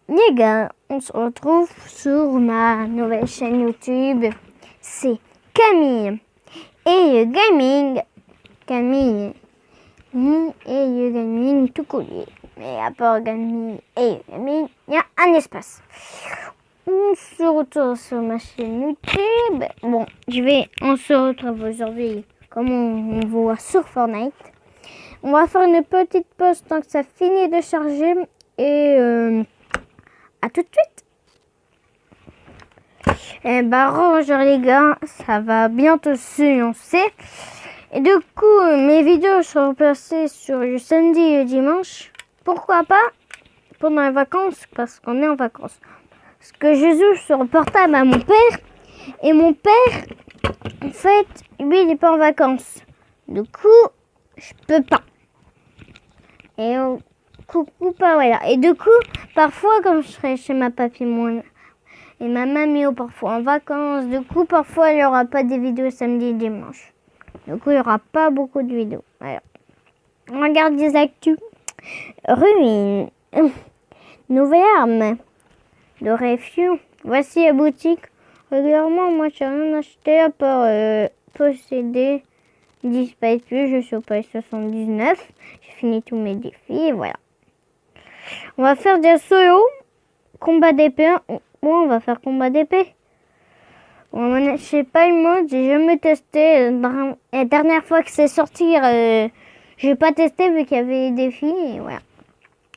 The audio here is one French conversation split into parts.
Les gars, on se retrouve sur ma nouvelle chaîne YouTube. C'est Camille et Gaming. Camille et Gaming tout collé. Mais à part Camille et Gaming, il y a un espace. On se retrouve sur ma chaîne YouTube. Bon, on se retrouve aujourd'hui comme on voit sur Fortnite. On va faire une petite pause tant que ça finit de charger et à tout de suite. Bonjour les gars, ça va bientôt se lancer. Et du coup, mes vidéos sont passées sur le samedi et le dimanche. Pourquoi pas pendant les vacances, parce qu'on est en vacances. Parce que je joue sur le portable à mon père. Et mon père, en fait, lui, il n'est pas en vacances. Du coup, je peux pas. Et coucou, pas voilà. Et du coup, parfois, comme je serai chez ma papy et ma mamie, ou parfois en vacances, du coup, parfois, il n'y aura pas des vidéos samedi et dimanche. Du coup, il n'y aura pas beaucoup de vidéos. Voilà. On regarde des actus. Ruine. Nouvelle arme. De review. Voici la boutique. Régulièrement, moi, je n'ai rien acheté à part posséder 10 pas plus. Je suis au page 79. J'ai fini tous mes défis. Et voilà. On va faire des solos. Combat d'épée. Bon, on va faire combat d'épée. Je sais pas le mode, j'ai jamais testé. La dernière fois que c'est sorti, j'ai pas testé vu qu'il y avait des défis. Et voilà.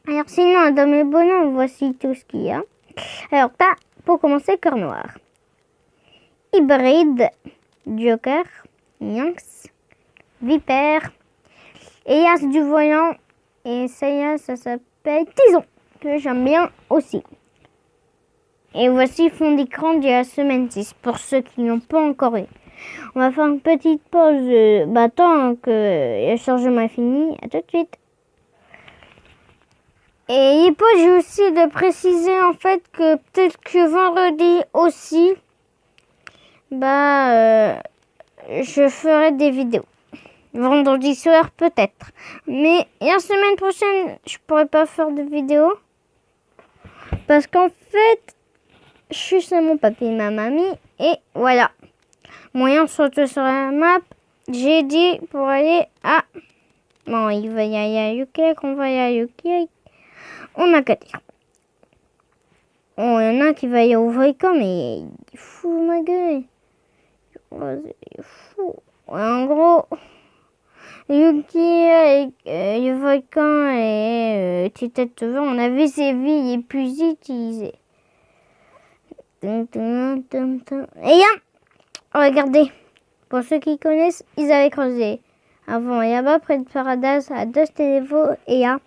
Alors sinon, dans mes bonhommes, voici tout ce qu'il y a. Alors t'as, pour commencer, cœur noir. Hybride, Joker, Lynx, Vipère, Elias du voyant. Et ça s'appelle Tison, que j'aime bien aussi. Et voici fond d'écran de la semaine 6, pour ceux qui n'ont pas encore eu. On va faire une petite pause, tant que le chargement est fini. À tout de suite. Et il peut aussi de préciser en fait que peut-être que vendredi aussi, je ferai des vidéos. Vendredi soir peut-être. Mais la semaine prochaine, je pourrai pas faire de vidéos. Parce qu'en fait, je suis chez mon papy et ma mamie. Et voilà. Moyen surtout sur la map. J'ai dit pour aller à... Bon, il va y aller à UK. On va y aller à UK. On a qu'à dire. Oh, il y en a qui va y aller au volcan, mais il est fou, ma gueule. Il est fou. Ouais, en gros, Yuki avec le volcan et Titette de vent, on a vu ses vies les plus utilisées. Et regardez, pour ceux qui connaissent, ils avaient creusé. Avant, là-bas, près de Paradise, à Dust-Elevo et à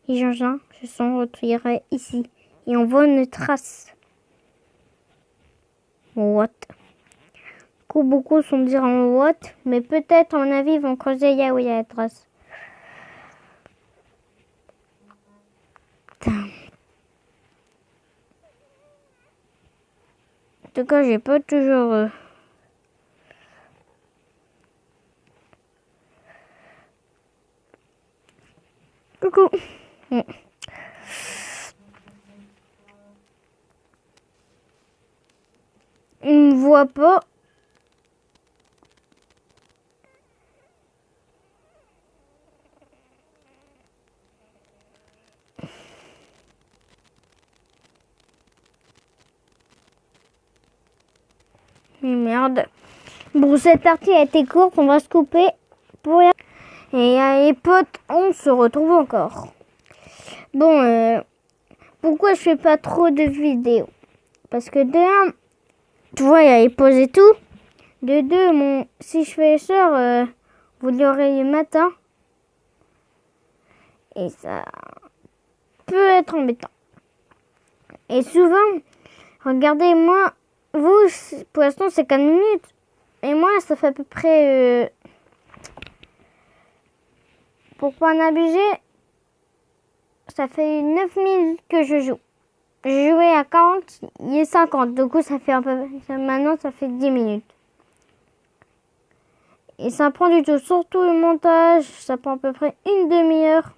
Jean-Jean se sont retirés ici. Et on voit une trace. What? Beaucoup sont dire en what, mais peut-être, à mon avis, ils vont creuser là où il y a la trace. Putain. En tout cas, j'ai pas toujours... Coucou. On ne voit pas. Merde. Bon, cette partie a été courte, on va se couper pour la... Et les potes, on se retrouve encore. Bon, pourquoi je fais pas trop de vidéos? Parce que de un, tu vois, il y a les pauses et tout. De deux, si je fais les soirs, vous l'aurez le matin. Et ça peut être embêtant. Et souvent, regardez, moi, vous, pour l'instant, c'est 4 minutes. Et moi, ça fait à peu près... pour pas en abuser, ça fait 9 minutes que je joue. J'ai joué à 40, il est 50. Du coup, ça fait un peu... Maintenant, ça fait 10 minutes. Et ça prend du tout. Surtout le montage, ça prend à peu près une demi-heure.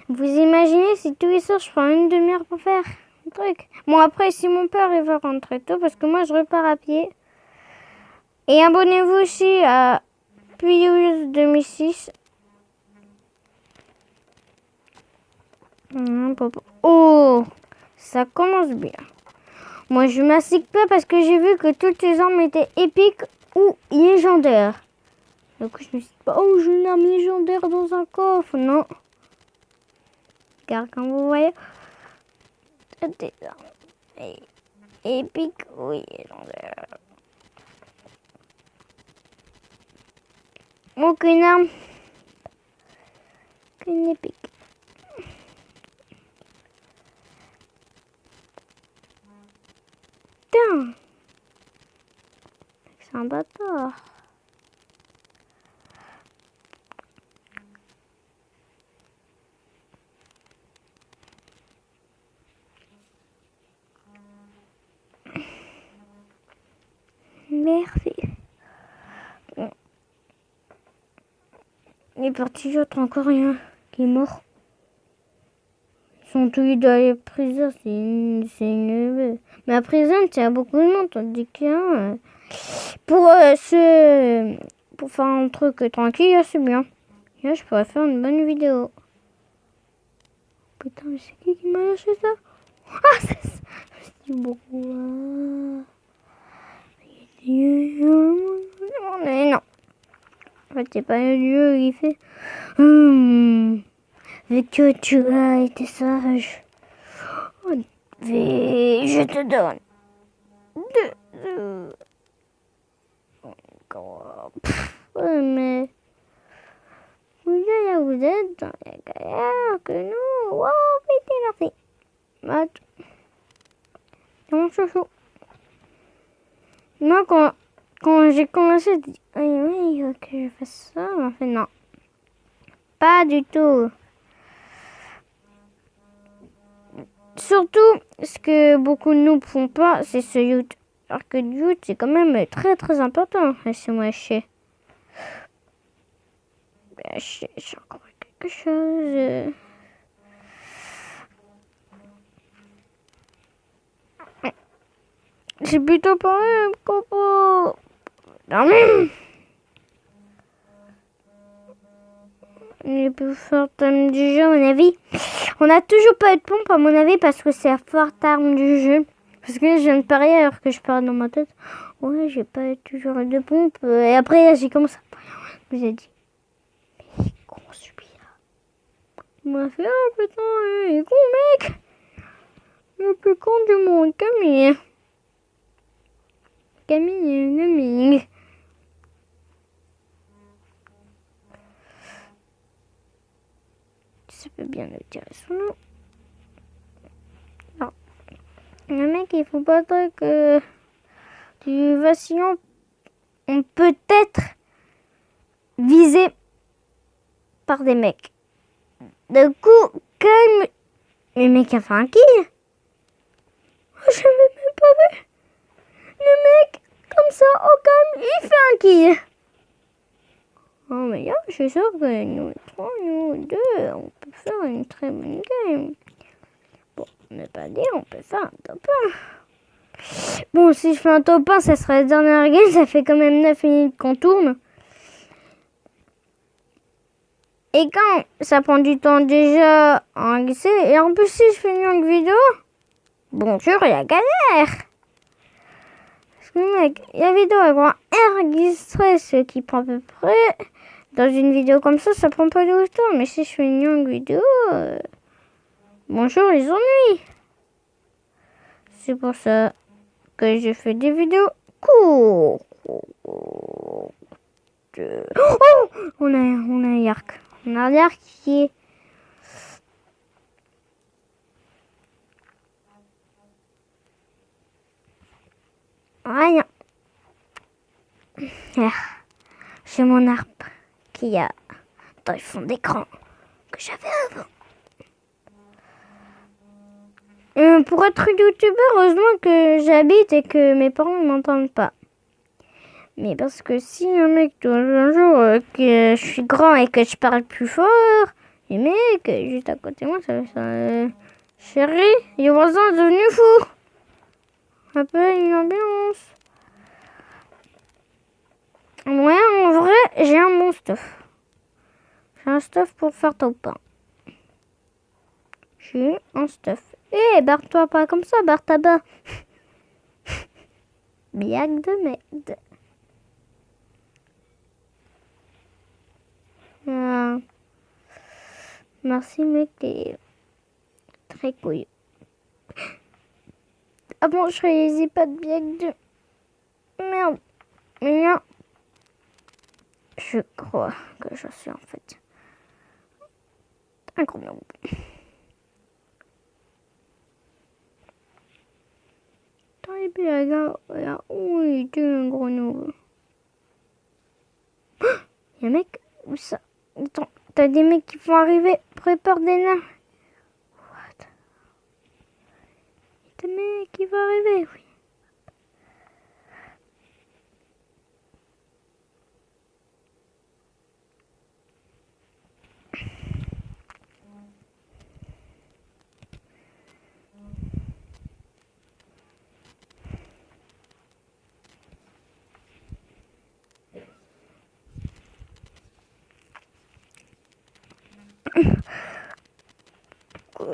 Vous imaginez si tous les soirs je prends une demi-heure pour faire un truc. Bon, après, si mon père il va rentrer tôt, parce que moi je repars à pied. Et abonnez-vous aussi à Puyous 2006. Oh, ça commence bien. Moi, je m'assique pas parce que j'ai vu que toutes les armes étaient épiques ou légendaires. Donc, je me suis dit, oh, j'ai une arme légendaire dans un coffre. Non. Car quand vous voyez des armes épiques ou légendaires. Aucune arme. Qu'une épique. Putain. C'est un bâtard. Merci. Il est parti, l'autre encore rien qui est mort. Ils sont tous dans les prisons, c'est une... Mais la prison, il y a beaucoup de monde, tandis que pour faire un truc tranquille, c'est bien. Là, je pourrais faire une bonne vidéo. Putain, mais c'est qui m'a lâché ça? Ah, c'est ça. C'est beaucoup. Mais non. En fait, c'est pas le lieu où il fait. Vu que tu as été sage, je te donne deux. Mais vous êtes dans la galère que nous. Oh, merci. Mon chouchou. Moi, quand j'ai commencé à dire, il faut que je fasse ça, en fait, non. Pas du tout. Surtout, ce que beaucoup de nous ne font pas, c'est ce YouTube. Alors que YouTube, c'est quand même très très important. Laissez-moi chier. J'ai encore quelque chose. J'ai plutôt parlé à propos. Les plus fortes armes du jeu, à mon avis. On n'a toujours pas eu de pompe, à mon avis, parce que c'est la forte arme du jeu. Parce que je viens de parler alors que je parle dans ma tête. Ouais, j'ai pas toujours eu de pompe. Et après, là, j'ai commencé à parler. Je vous ai dit, mais il est con celui-là. Il m'a fait, oh putain, il est con, mec. Le plus con du monde, Camille. Gaming. Ça peut bien le dire son nom. Non. Le mec, il faut pas dire que du vacillant, on peut être visé par des mecs. Du coup, calme. Le mec a fait un kill. Je l'avais même pas vu. Le mec, comme ça, au calme, il fait un kill. Oh mais là, je suis sûre que nous trois, nous deux, on peut faire une très bonne game. Bon, on ne pas dire, on peut faire un top 1. Bon, si je fais un top 1, ça serait la dernière game, ça fait quand même 9 minutes qu'on tourne. Et quand ça prend du temps déjà à enregistrer, et en plus si je fais une longue vidéo, bonjour, il y a galère. Parce que mec, la vidéo elle va enregistrer ce qui prend à peu près. Dans une vidéo comme ça prend pas de temps. Mais si je fais une longue vidéo, bonjour les ennuis. C'est pour ça que je fais des vidéos courtes. Oh, on a un yark. On a un yark qui est... Rien. J'ai mon arbre qui a dans le fond d'écran que j'avais avant. Pour être youtubeur, heureusement que j'habite et que mes parents ne m'entendent pas. Mais parce que si un mec un jour que je suis grand et que je parle plus fort, Et mec, juste à côté de moi, ça chérie, les voisins sont devenus fous. Appelle une ambulance. Ouais, en vrai, j'ai un bon stuff. J'ai un stuff pour faire ton pain. J'ai un stuff. Eh, barre-toi pas comme ça, barre ta bas. Blague de merde. Ah. Merci mec, t'es très couilleux. Ah bon, je réalisais pas de blague de merde. Mais non. Je crois que je suis en fait incroyable. Et puis regarde, oui, tu es un grenouille. Y'a un mec, où ça? Attends, t'as des mecs qui vont arriver, prépare des nains. What? Y'a des mecs qui vont arriver, oui.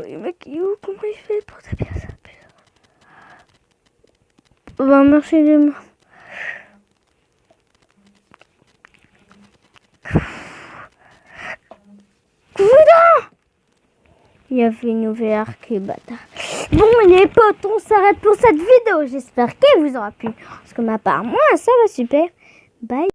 Le mec, il est où? Comment il fait pour taper ça? Bah, merci de moi. Il y avait une nouvelle arc, bâtard. Bon, les potes, on s'arrête pour cette vidéo. J'espère qu'elle vous aura plu. Parce que ma part, moi, ça va super. Bye.